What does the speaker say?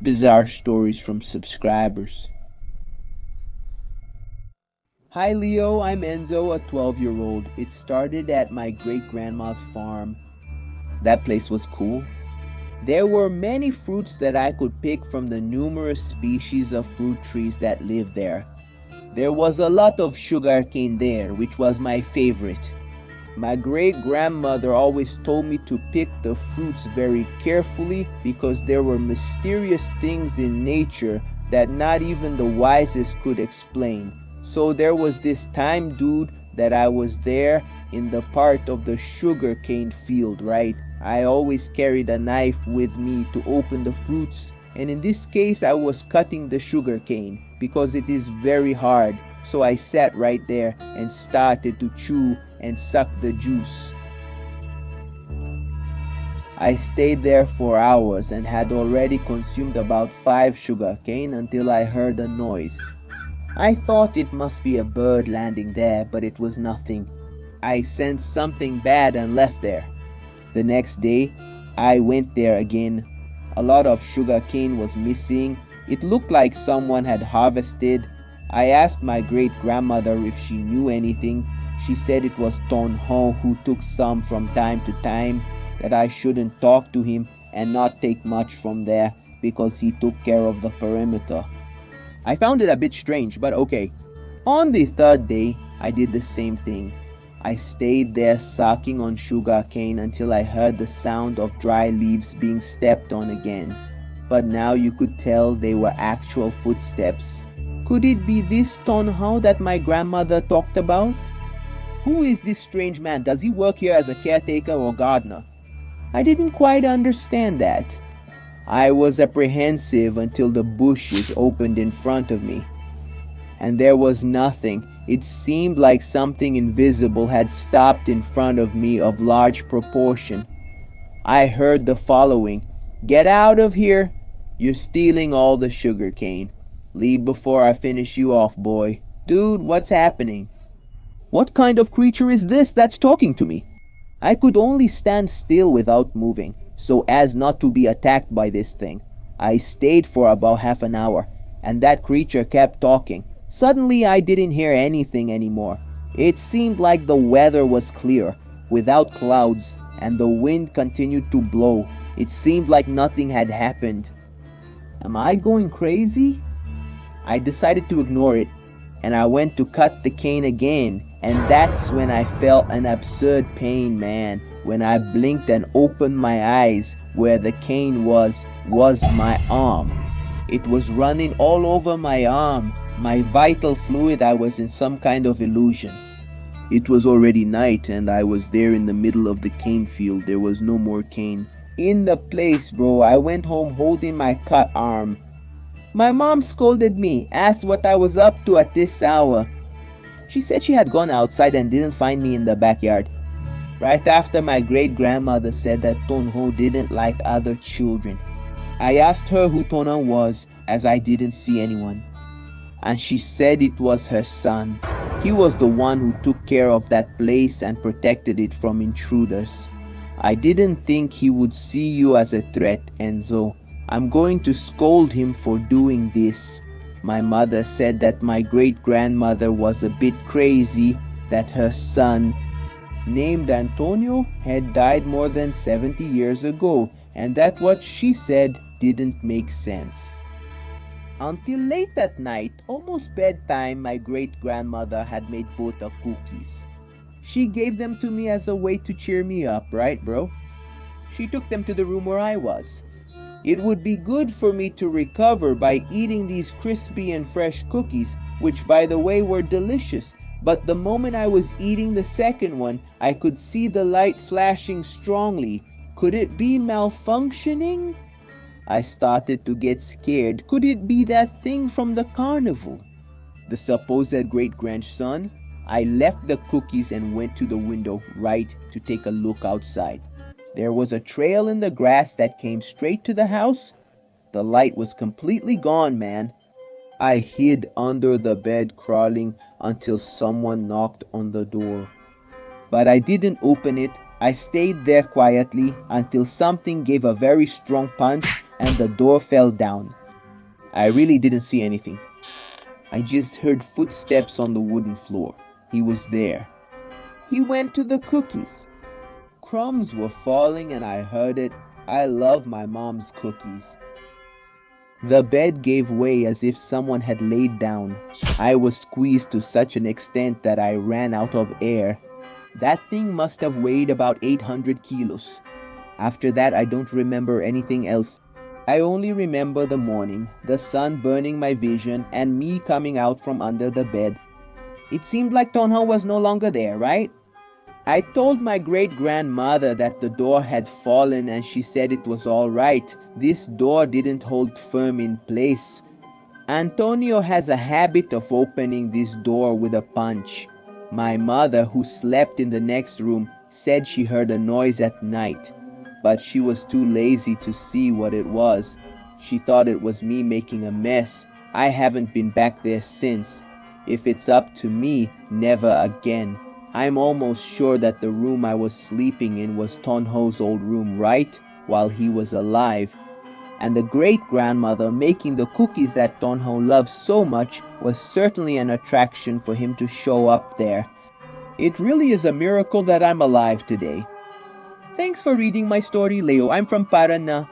Bizarre stories from subscribers. Hi Leo, I'm Enzo, a 12-year-old. It started at my great-grandma's farm. That place was cool. There were many fruits that I could pick from the numerous species of fruit trees that lived there. There was a lot of sugarcane there, which was my favorite. My great-grandmother always told me to pick the fruits very carefully because there were mysterious things in nature that not even the wisest could explain. So there was this time, dude, that I was there in the part of the sugarcane field, right? I always carried a knife with me to open the fruits, and in this case I was cutting the sugarcane because it is very hard. So I sat right there and started to chew and suck the juice. I stayed there for hours and had already consumed about 5 sugarcane until I heard a noise. I thought it must be a bird landing there, but it was nothing. I sensed something bad and left there. The next day, I went there again. A lot of sugarcane was missing. It looked like someone had harvested. I asked my great-grandmother if she knew anything. She said it was Tonhão who took some from time to time, that I shouldn't talk to him and not take much from there because he took care of the perimeter. I found it a bit strange, but okay. On the third day, I did the same thing. I stayed there sucking on sugarcane until I heard the sound of dry leaves being stepped on again. But now you could tell they were actual footsteps. Could it be this Tonhão that my grandmother talked about? Who is this strange man? Does he work here as a caretaker or gardener? I didn't quite understand that. I was apprehensive until the bushes opened in front of me. And there was nothing. It seemed like something invisible had stopped in front of me of large proportion. I heard the following: "Get out of here! You're stealing all the sugarcane. Leave before I finish you off, boy." Dude, what's happening? What kind of creature is this that's talking to me? I could only stand still without moving, so as not to be attacked by this thing. I stayed for about half an hour, and that creature kept talking. Suddenly I didn't hear anything anymore. It seemed like the weather was clear, without clouds, and the wind continued to blow. It seemed like nothing had happened. Am I going crazy? I decided to ignore it, and I went to cut the cane again, and that's when I felt an absurd pain, man. When I blinked and opened my eyes, where the cane was my arm. It was running all over my arm. My vital fluid. I was in some kind of illusion. It was already night, and I was there in the middle of the cane field. There was no more cane in the place, bro. I went home holding my cut arm. My mom scolded me, asked what I was up to at this hour. She said she had gone outside and didn't find me in the backyard. Right after my great-grandmother said that Tonhão didn't like other children. I asked her who Tonhão was, as I didn't see anyone. And she said it was her son. He was the one who took care of that place and protected it from intruders. I didn't think he would see you as a threat, Enzo. I'm going to scold him for doing this. My mother said that my great-grandmother was a bit crazy, that her son, named Antonio, had died more than 70 years ago, and that what she said didn't make sense. Until late at night, almost bedtime, my great-grandmother had made bota cookies. She gave them to me as a way to cheer me up, right, bro? She took them to the room where I was. It would be good for me to recover by eating these crispy and fresh cookies, which by the way were delicious. But the moment I was eating the second one, I could see the light flashing strongly. Could it be malfunctioning? I started to get scared. Could it be that thing from the carnival? The supposed great-grandson? I left the cookies and went to the window, right, to take a look outside. There was a trail in the grass that came straight to the house. The light was completely gone, man. I hid under the bed, crawling until someone knocked on the door. But I didn't open it. I stayed there quietly until something gave a very strong punch and the door fell down. I really didn't see anything. I just heard footsteps on the wooden floor. He was there. He went to the cookies. Crumbs were falling and I heard it. I love my mom's cookies. The bed gave way as if someone had laid down. I was squeezed to such an extent that I ran out of air. That thing must have weighed about 800 kilos. After that, I don't remember anything else. I only remember the morning, the sun burning my vision, and me coming out from under the bed. It seemed like Tonhão was no longer there, right? I told my great-grandmother that the door had fallen and she said it was all right. This door didn't hold firm in place. Antonio has a habit of opening this door with a punch. My mother, who slept in the next room, said she heard a noise at night, but she was too lazy to see what it was. She thought it was me making a mess. I haven't been back there since. If it's up to me, never again. I'm almost sure that the room I was sleeping in was Tonhão's old room, right? While he was alive. And the great-grandmother making the cookies that Tonhão loved so much was certainly an attraction for him to show up there. It really is a miracle that I'm alive today. Thanks for reading my story, Leo. I'm from Paraná.